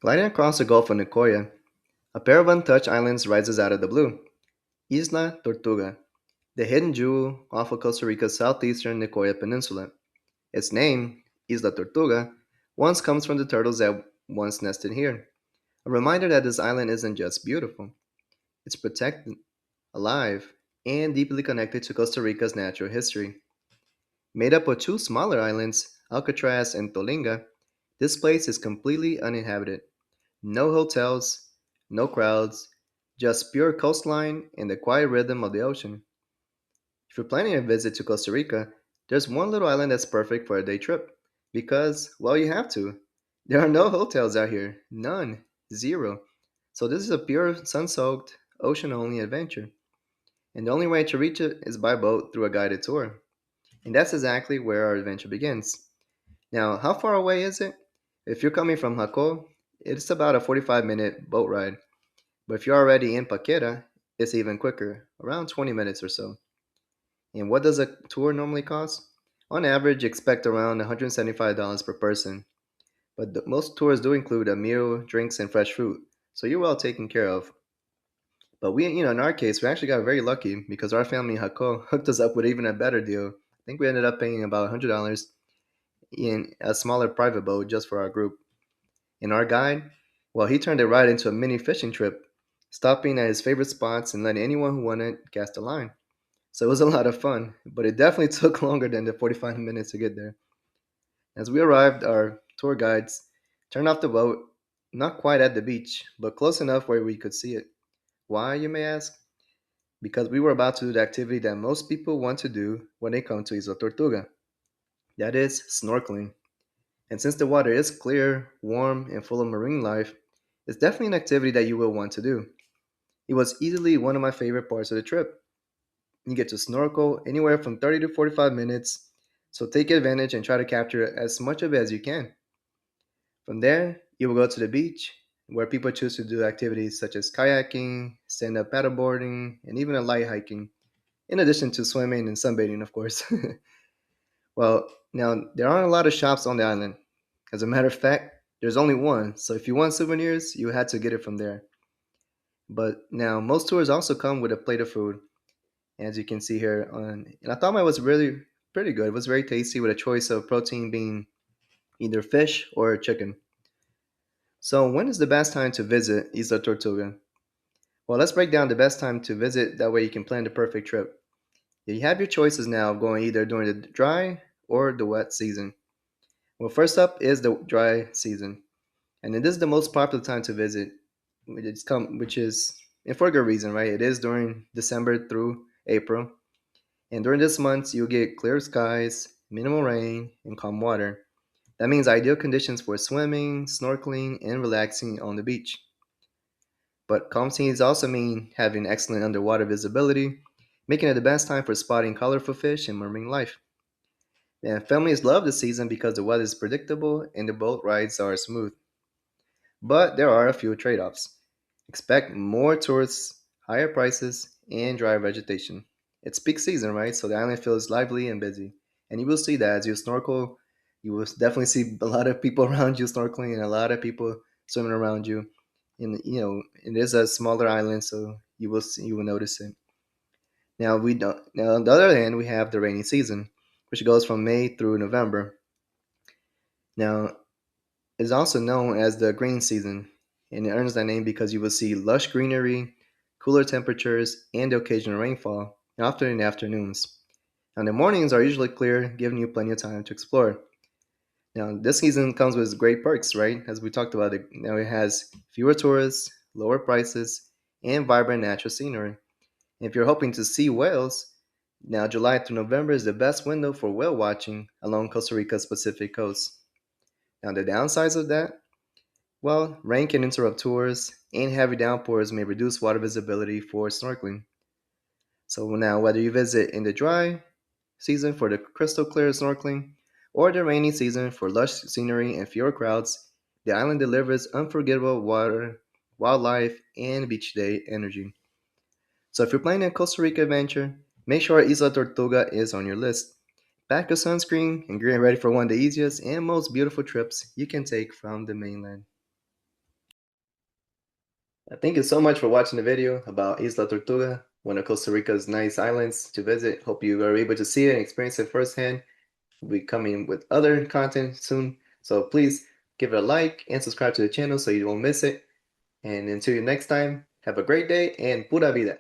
Gliding across the Gulf of Nicoya, a pair of untouched islands rises out of the blue. Isla Tortuga, the hidden jewel off of Costa Rica's southeastern Nicoya Peninsula. Its name, Isla Tortuga, once comes from the turtles that once nested here. A reminder that this island isn't just beautiful, it's protected, alive, and deeply connected to Costa Rica's natural history. Made up of two smaller islands, Alcatraz and Tolinga, this place is completely uninhabited. No hotels, no crowds, just pure coastline and the quiet rhythm of the ocean. If you're planning a visit to Costa Rica, there's one little island that's perfect for a day trip. Because, well, you have to. There are no hotels out here. None. Zero. So this is a pure, sun-soaked, ocean-only adventure. And the only way to reach it is by boat through a guided tour. And that's exactly where our adventure begins. Now, how far away is it? If you're coming from Jacó, it's about a 45-minute boat ride. But if you're already in Paquera, it's even quicker, around 20 minutes or so. And what does a tour normally cost? On average, expect around $175 per person. But most tours do include a meal, drinks, and fresh fruit, so you're well taken care of. But in our case, we actually got very lucky because our family in Jaco hooked us up with even a better deal. I think we ended up paying about $100 in a smaller private boat just for our group. And our guide, well, he turned it right into a mini fishing trip, stopping at his favorite spots and letting anyone who wanted cast a line. So it was a lot of fun, but it definitely took longer than the 45 minutes to get there. As we arrived, our tour guides turned off the boat, not quite at the beach, but close enough where we could see it. Why, you may ask? Because we were about to do the activity that most people want to do when they come to Isla Tortuga. That is snorkeling. And since the water is clear, warm, and full of marine life, it's definitely an activity that you will want to do. It was easily one of my favorite parts of the trip. You get to snorkel anywhere from 30 to 45 minutes, so take advantage and try to capture as much of it as you can. From there, you will go to the beach, where people choose to do activities such as kayaking, stand up paddleboarding, and even a light hiking, in addition to swimming and sunbathing, of course. Well, now, there aren't a lot of shops on the island. As a matter of fact, there's only one, so if you want souvenirs, you had to get it from there. But now, most tours also come with a plate of food, as you can see here. And I thought mine was really pretty good. It was very tasty with a choice of protein being either fish or chicken. So, when is the best time to visit Isla Tortuga? Well, let's break down the best time to visit. That way, you can plan the perfect trip. You have your choices now of going either during the dry or the wet season. Well, first up is the dry season, and it is the most popular time to visit, which is and for a good reason, right? It is during December through April, and during this month you'll get clear skies, minimal rain, and calm water. That means ideal conditions for swimming, snorkeling, and relaxing on the beach. But calm seas also mean having excellent underwater visibility, making it the best time for spotting colorful fish and marine life. And families love the season because the weather is predictable and the boat rides are smooth. But there are a few trade offs. Expect more tourists, higher prices, and drier vegetation. It's peak season, right? So the island feels lively and busy. And you will see that as you snorkel, you will definitely see a lot of people around you snorkeling and a lot of people swimming around you. And it is a smaller island, so you will notice it. Now we don't. Now on the other hand, we have the rainy season, which goes from May through November. Now is also known as the green season, and it earns that name because you will see lush greenery, cooler temperatures, and the occasional rainfall, often in the afternoons. Now, the mornings are usually clear, giving you plenty of time to explore. Now, this season comes with great perks, right? As we talked about, now it has fewer tourists, lower prices, and vibrant natural scenery. If you're hoping to see whales, now July through November is the best window for whale watching along Costa Rica's Pacific coast. Now, the downsides of that, well, rain can interrupt tours, and heavy downpours may reduce water visibility for snorkeling. So now, whether you visit in the dry season for the crystal clear snorkeling, or the rainy season for lush scenery and fewer crowds, the island delivers unforgettable water, wildlife, and beach day energy. So if you're planning a Costa Rica adventure, make sure Isla Tortuga is on your list. Pack a sunscreen and get ready for one of the easiest and most beautiful trips you can take from the mainland. Thank you so much for watching the video about Isla Tortuga, one of Costa Rica's nice islands to visit. Hope you are able to see it and experience it firsthand. We'll be coming with other content soon. So please give it a like and subscribe to the channel so you won't miss it. And until next time, have a great day and pura vida.